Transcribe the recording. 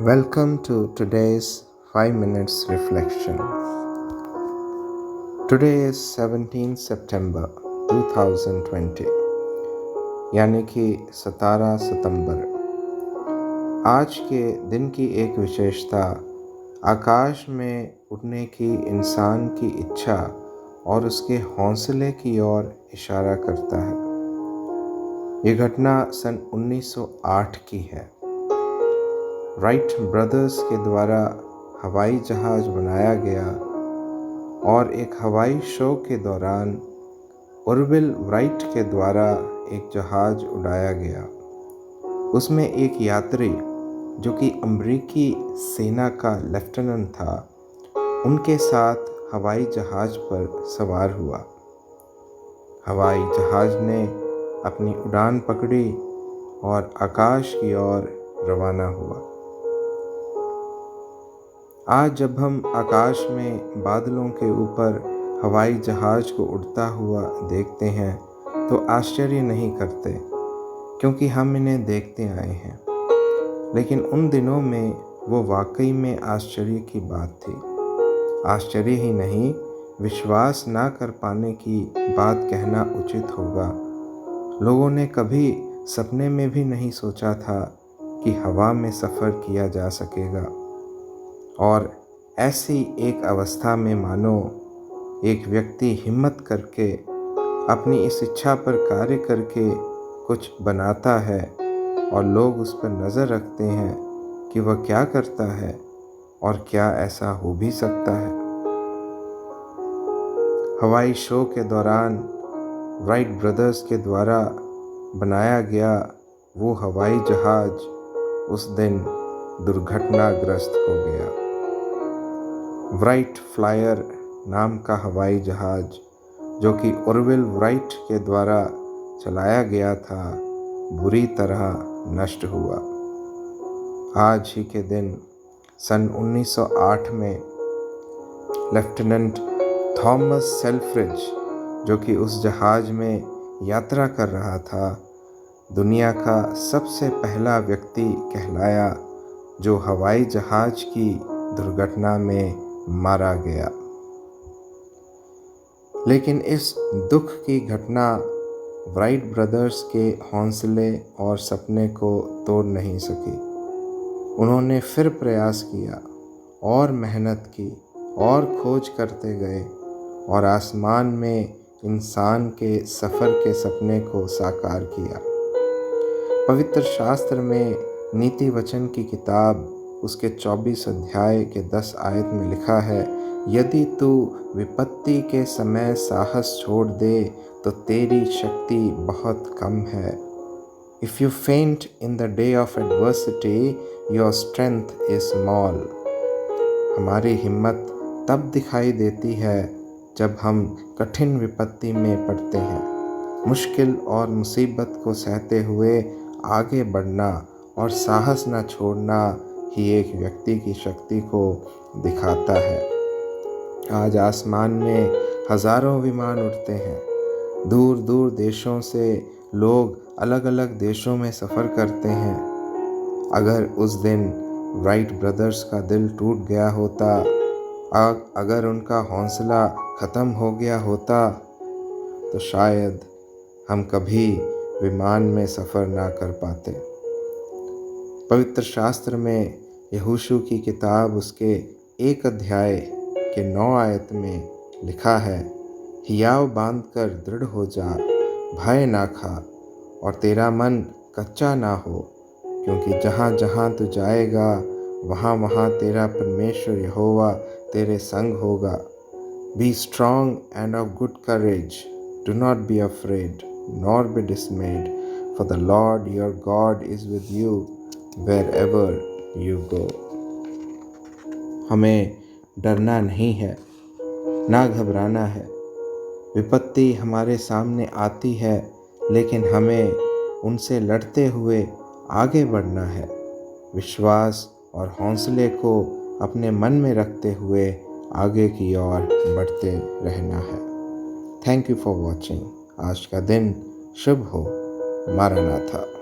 Welcome to today's 5 minutes reflection. Today is 17 September 2020 यानी कि 17 सितंबर। आज के दिन की एक विशेषता आकाश में उड़ने की इंसान की इच्छा और उसके हौसले की ओर इशारा करता है। ये घटना सन 1908 की है। राइट ब्रदर्स के द्वारा हवाई जहाज़ बनाया गया और एक हवाई शो के दौरान ऑरविल राइट के द्वारा एक जहाज़ उड़ाया गया। उसमें एक यात्री जो कि अमेरिकी सेना का लेफ्टिनेंट था, उनके साथ हवाई जहाज़ पर सवार हुआ। हवाई जहाज़ ने अपनी उड़ान पकड़ी और आकाश की ओर रवाना हुआ। आज जब हम आकाश में बादलों के ऊपर हवाई जहाज़ को उड़ता हुआ देखते हैं तो आश्चर्य नहीं करते, क्योंकि हम इन्हें देखते आए हैं। लेकिन उन दिनों में वो वाकई में आश्चर्य की बात थी। आश्चर्य ही नहीं, विश्वास ना कर पाने की बात कहना उचित होगा। लोगों ने कभी सपने में भी नहीं सोचा था कि हवा में सफ़र किया जा सकेगा। और ऐसी एक अवस्था में मानो एक व्यक्ति हिम्मत करके अपनी इस इच्छा पर कार्य करके कुछ बनाता है और लोग उस पर नज़र रखते हैं कि वह क्या करता है और क्या ऐसा हो भी सकता है। हवाई शो के दौरान राइट ब्रदर्स के द्वारा बनाया गया वो हवाई जहाज़ उस दिन दुर्घटनाग्रस्त हो गया। राइट फ्लायर नाम का हवाई जहाज़, जो कि ऑरविल राइट के द्वारा चलाया गया था, बुरी तरह नष्ट हुआ। आज ही के दिन सन 1908 में लेफ्टिनेंट थॉमस सेल्फ्रिज, जो कि उस जहाज़ में यात्रा कर रहा था, दुनिया का सबसे पहला व्यक्ति कहलाया जो हवाई जहाज़ की दुर्घटना में मारा गया। लेकिन इस दुख की घटना राइट ब्रदर्स के हौसले और सपने को तोड़ नहीं सकी। उन्होंने फिर प्रयास किया और मेहनत की और खोज करते गए और आसमान में इंसान के सफ़र के सपने को साकार किया। पवित्र शास्त्र में नीति वचन की किताब उसके 24 अध्याय के 10 आयत में लिखा है, यदि तू विपत्ति के समय साहस छोड़ दे तो तेरी शक्ति बहुत कम है। If you faint in the day of adversity, your strength is small. हमारी हिम्मत तब दिखाई देती है जब हम कठिन विपत्ति में पड़ते हैं। मुश्किल और मुसीबत को सहते हुए आगे बढ़ना और साहस न छोड़ना ही एक व्यक्ति की शक्ति को दिखाता है। आज आसमान में हज़ारों विमान उड़ते हैं। दूर दूर देशों से लोग अलग अलग देशों में सफ़र करते हैं। अगर उस दिन राइट ब्रदर्स का दिल टूट गया होता, अगर उनका हौसला ख़त्म हो गया होता, तो शायद हम कभी विमान में सफ़र ना कर पाते। पवित्र शास्त्र में यहोशू की किताब उसके 1 अध्याय के 9 आयत में लिखा है, हियाव बांध कर दृढ़ हो जा, भय ना खा और तेरा मन कच्चा ना हो, क्योंकि जहाँ जहाँ तू जाएगा वहाँ वहाँ तेरा परमेश्वर यहोवा तेरे संग होगा। Be strong end of good courage, do not be afraid nor be डिसमेड, for the Lord your God is with you wherever you go. हमें डरना नहीं है, ना घबराना है। विपत्ति हमारे सामने आती है, लेकिन हमें उनसे लड़ते हुए आगे बढ़ना है। विश्वास और हौसले को अपने मन में रखते हुए आगे की ओर बढ़ते रहना है। Thank you for watching. आज का दिन शुभ हो। मारानाथा।